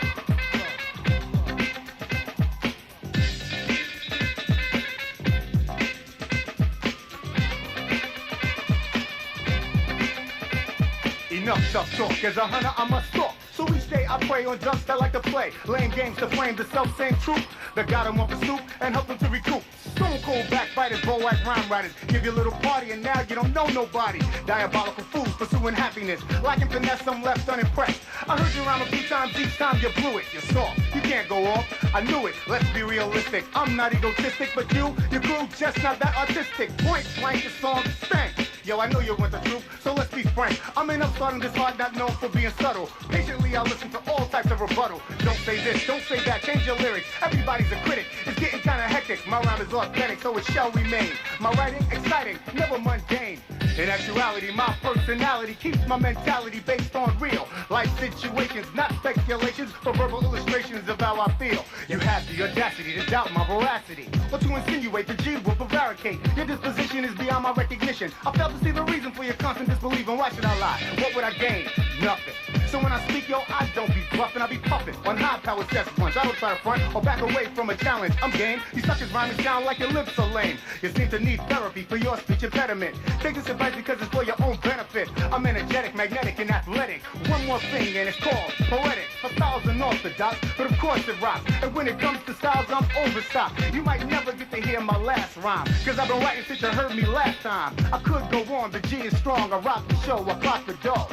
Enough tough talk, as a hunter I must stalk. So each day I pray on ducks that like to play lame games to flame the self-same truth that got them off the stoop and help them to recoup. Stone cold backbiters, bow-whack rhyme writers, give you a little party and now you don't know nobody. Diabolical fools pursuing happiness, like and finesse some left unimpressed. I heard you rhyme a few times, each time you blew it. You're soft, you can't go off, I knew it. Let's be realistic, I'm not egotistic, but your crew just not that artistic. Point blank, the song stank. Yo, I know you want the truth, so let's be frank. I'm in starting this hard, not known for being subtle. Patiently, I'll listen to all types of rebuttal. Don't say this, don't say that, change your lyrics. Everybody's a critic, it's getting kinda hectic. My rhyme is authentic, so it shall remain. My writing, exciting, never mundane. In actuality, my personality keeps my mentality based on real life situations, not speculations, but verbal illustrations of how I feel. You have the audacity to doubt my veracity, or to insinuate the G will prevaricate. Your disposition is beyond my recognition. I fail to see the reason for your constant disbelief, and why should I lie? What would I gain? Nothing. So when I speak, yo, I don't be bluffing, I be puffing on high-powered chest punch. I don't try to front or back away from a challenge. I'm game. You suckers rhyming sound like your lips are lame. You seem to need therapy for your speech impediment. Take this advice because it's for your own benefit. I'm energetic, magnetic, and athletic. One more thing, and it's called poetic. A thousand orthodox, but of course it rocks. And when it comes to styles, I'm overstocked. You might never get to hear my last rhyme, cause I've been writing since you heard me last time. I could go on, the G is strong. I rock the show, I clock the dough,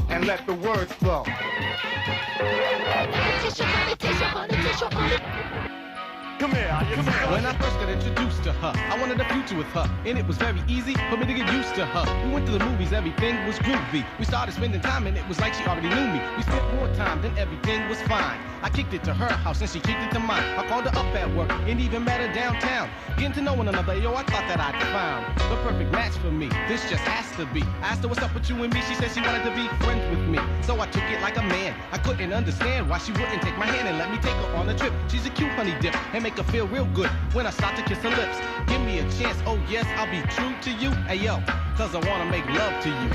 and let the words flow. Come here, when I first got introduced to her, I wanted a future with her, and it was very easy for me to get used to her. We went to the movies, everything was groovy. We started spending time, and it was like she already knew me. We spent more time, then everything was fine. I kicked it to her house, and she kicked it to mine. I called her up at work, and even met her downtown. Getting to know one another, yo, I thought that I'd found the perfect match for me. This just has to be. I asked her what's up with you and me. She said she wanted to be friends with me, so I took it like a man. I couldn't understand why she wouldn't take my hand and let me take her on a trip. She's a cute honey dip, and make her feel real good when I start to kiss her lips. Give me a chance, oh yes, I'll be true to you. Hey yo, cause I wanna make love to you.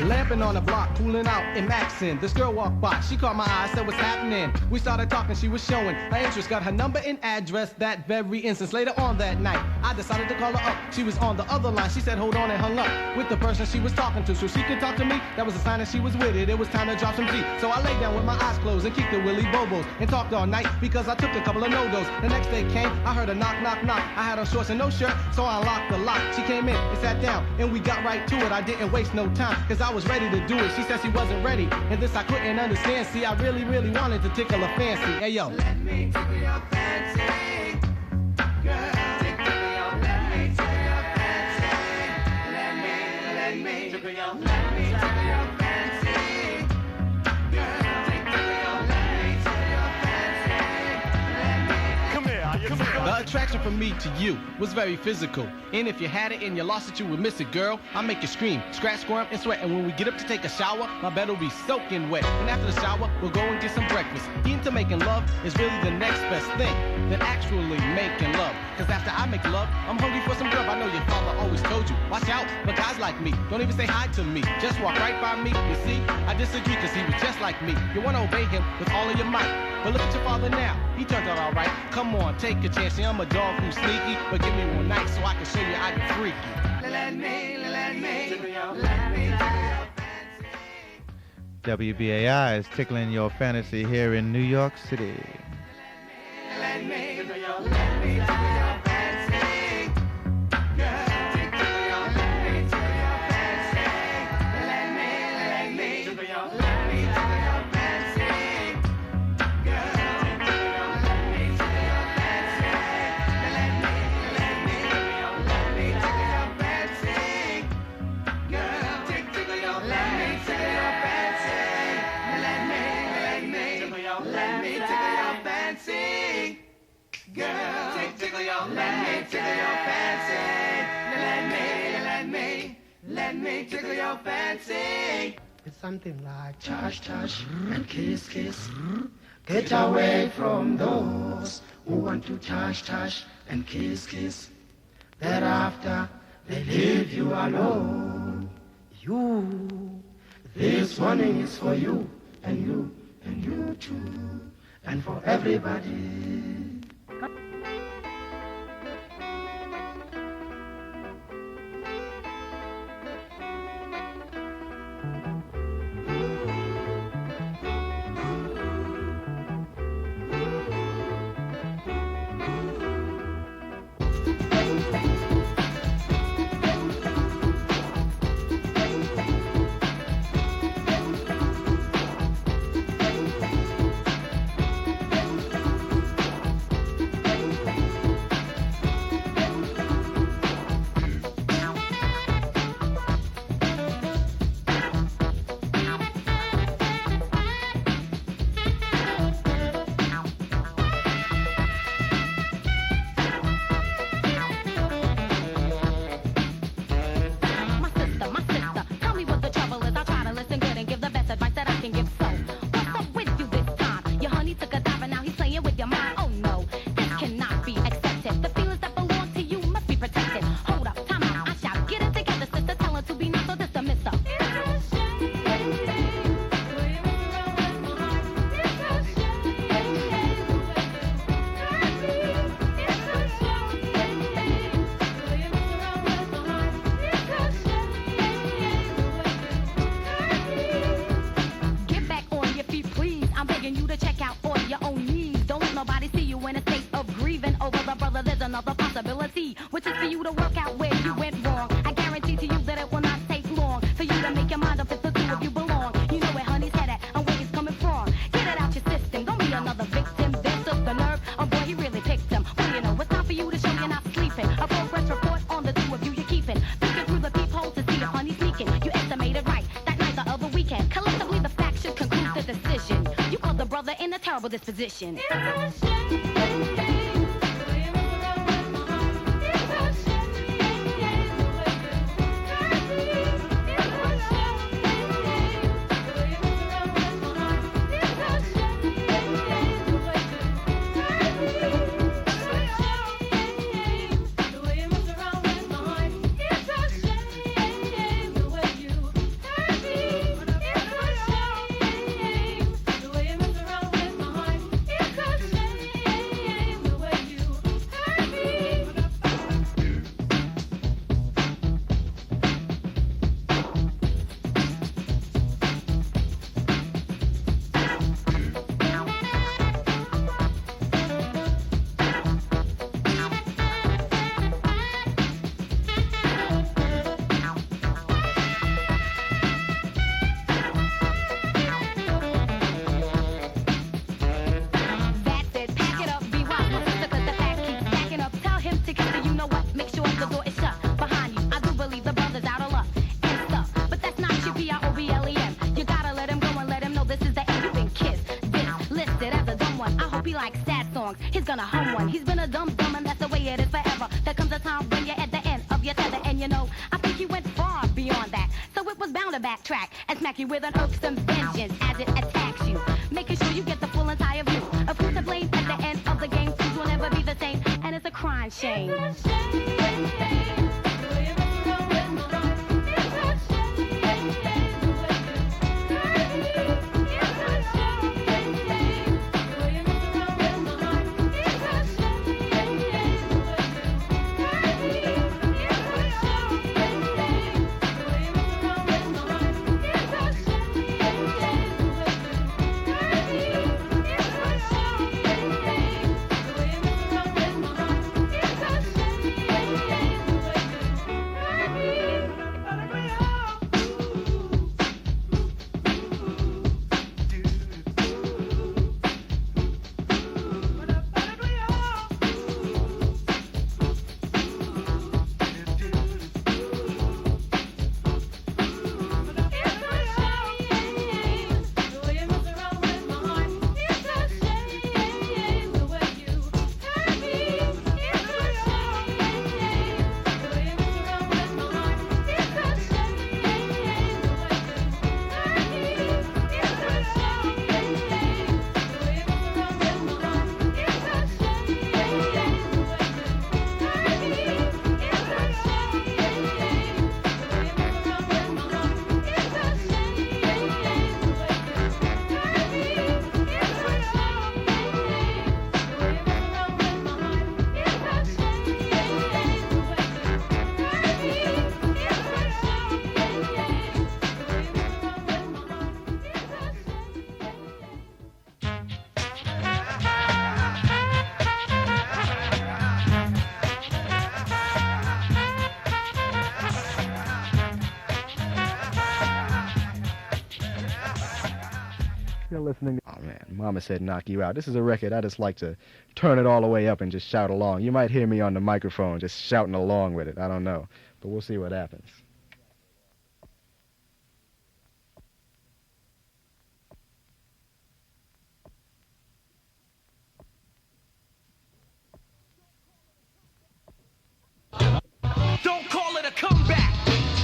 Lamping on the block, cooling out in Maxon. This girl walked by, she caught my eye, said what's happening. We started talking, she was showing her interest, got her number and address that very instance. Later on that night, I decided to call her up. She was on the other line, she said hold on and hung up with the person she was talking to, so she could talk to me. That was a sign that she was with it, it was time to drop some G. So I laid down with my eyes closed and kicked the willy bobos and talked all night because I took a couple of no-dos. The next day came, I heard a knock, knock, knock. I had on shorts and no shirt, so I unlocked the lock. She came in and sat down, and we got right to it. I didn't waste no time, cause I was ready to do it. She said she wasn't ready, and this I couldn't understand. See, I really, really wanted to tickle her fancy. Hey, yo. Let me tickle your fancy, girl. Tickle your, let me tickle your fancy. Let me tickle your, let me tickle your fancy, girl. Tickle your, let me tickle your fancy. Come here, the attraction from me to you was very physical. And if you had it and you lost it, you would miss it, girl. I make you scream, scratch, squirm, and sweat. And when we get up to take a shower, my bed will be soaking wet. And after the shower, we'll go and get some breakfast. Getting to making love is really the next best thing than actually making love. Cause after I make love, I'm hungry for some grub. I know your father always told you, watch out, but guys like me don't even say hi to me. Just walk right by me. You see, I disagree cause he was just like me. You wanna obey him with all of your might. But look at your father now, he turned out alright. Come on, take a chance. See, I'm a dog who's sneaky, but give me one night so I can show you I can freak you. Let me WBAI is tickling your fantasy here in New York City. let me Let me tickle your fancy. Girl, tickle your let me tickle your fancy. Let me tickle your fancy. It's something like touch, touch, and kiss, kiss. Get away from those who want to touch, touch, and kiss, kiss. Thereafter, they leave you alone. You, this warning is for you, and you too, and for everybody. Disposition. He's gonna hum one. He's been a dumb and that's the way it is forever. There comes a time when you're at the end of your tether, and you know, I think he went far beyond that. So it was bound to backtrack and smack you with an irksome vengeance as it attacks you, making sure you get the full entire view of who's to blame at the end of the game. Things will never be the same, and it's a crying shame. listening. Oh, man, Mama said knock you out. This is a record I just like to turn it all the way up and just shout along. You might hear me on the microphone just shouting along with it. I don't know, but we'll see what happens. Don't call it a comeback.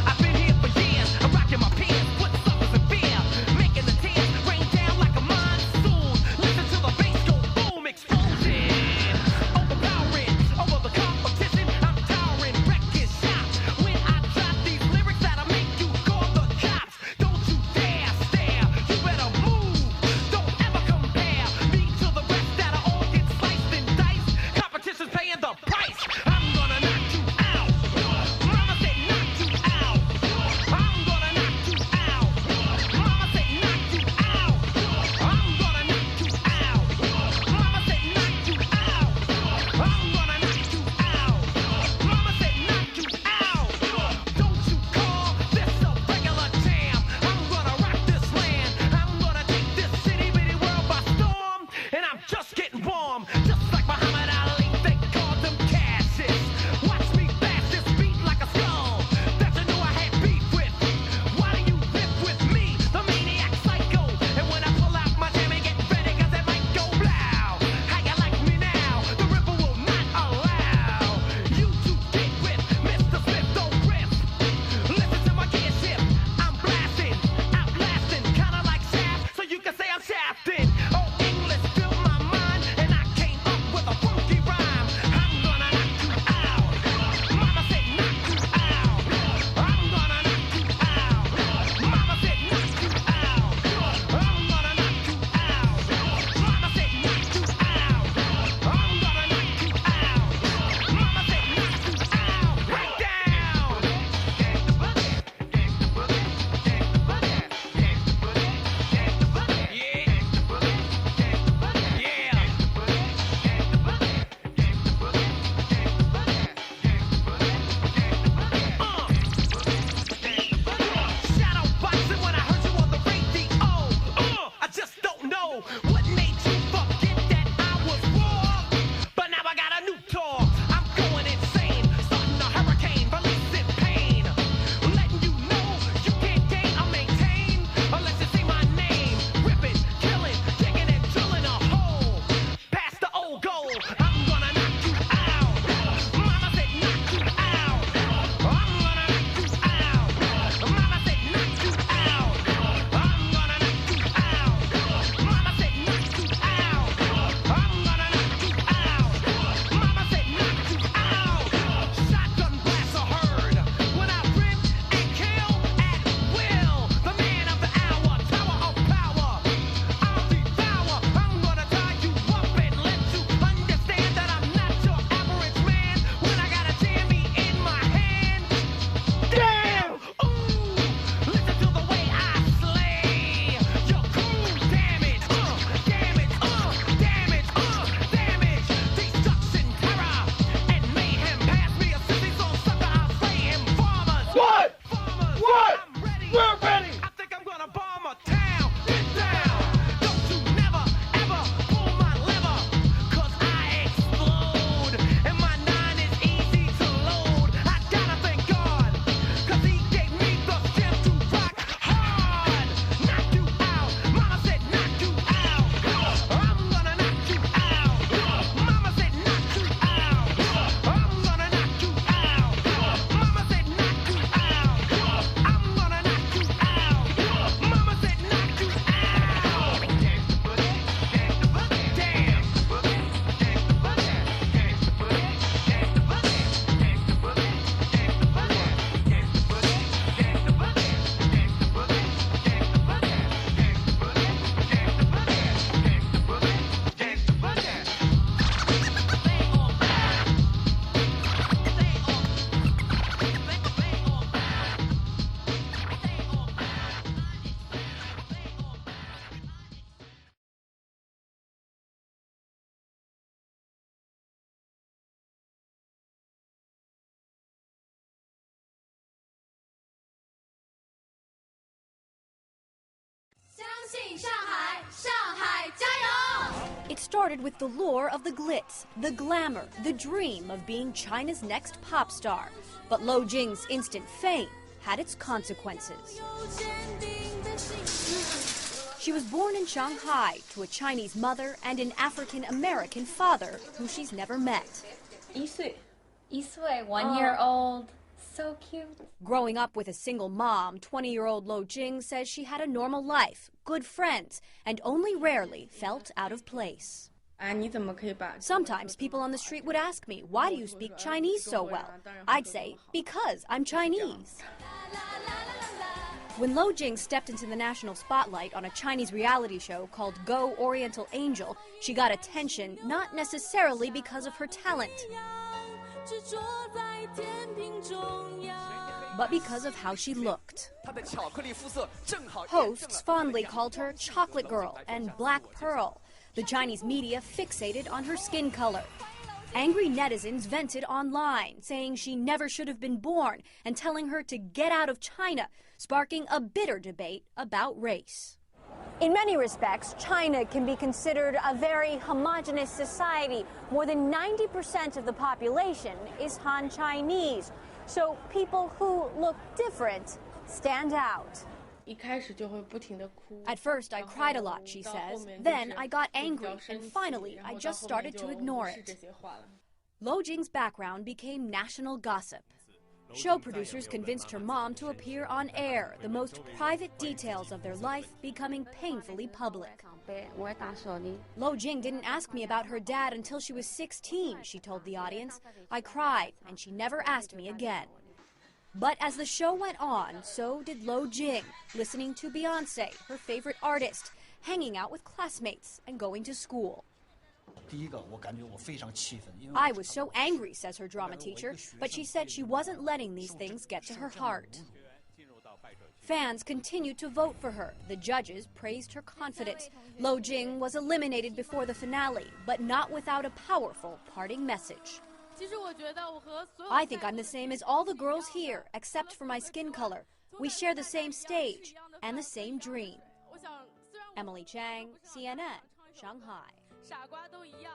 I've been here for years. I'm rocking my pants, putting suckers in fear, making the tears rain down like a monsoon. Listen to the bass go boom, explosion, overpowering over the competition. I'm towering, wrecking shop when I drop these It started with the lure of the glitz, the glamour, the dream of being China's next pop star. But Lo Jing's instant fame had its consequences. She was born in Shanghai to a Chinese mother and an African-American father who she's never met. 1岁, 1 year old. So cute. Growing up with a single mom, 20-year-old Lo Jing says she had a normal life, good friends, and only rarely felt out of place. Sometimes people on the street would ask me, why do you speak Chinese so well? I'd say, because I'm Chinese. When Lo Jing stepped into the national spotlight on a Chinese reality show called Go Oriental Angel, she got attention not necessarily because of her talent, but because of how she looked. Hosts fondly called her Chocolate Girl and Black Pearl. The Chinese media fixated on her skin color. Angry netizens vented online, saying she never should have been born and telling her to get out of China, sparking a bitter debate about race. In many respects, China can be considered a very homogenous society. More than 90% of the population is Han Chinese. So people who look different stand out. At first, I cried a lot, she says. Then I got angry, and finally, I just started to ignore it. Lo Jing's background became national gossip. Show producers convinced her mom to appear on air, the most private details of their life becoming painfully public. Lo Jing didn't ask me about her dad until she was 16, she told the audience. I cried, and she never asked me again. But as the show went on, so did Lo Jing, listening to Beyonce, her favorite artist, hanging out with classmates, and going to school. I was so angry, says her drama teacher, but she said she wasn't letting these things get to her heart. Fans continued to vote for her. The judges praised her confidence. Lo Jing was eliminated before the finale, but not without a powerful parting message. I think I'm the same as all the girls here, except for my skin color. We share the same stage and the same dream. Emily Chang, CNN, Shanghai. 傻瓜都一样。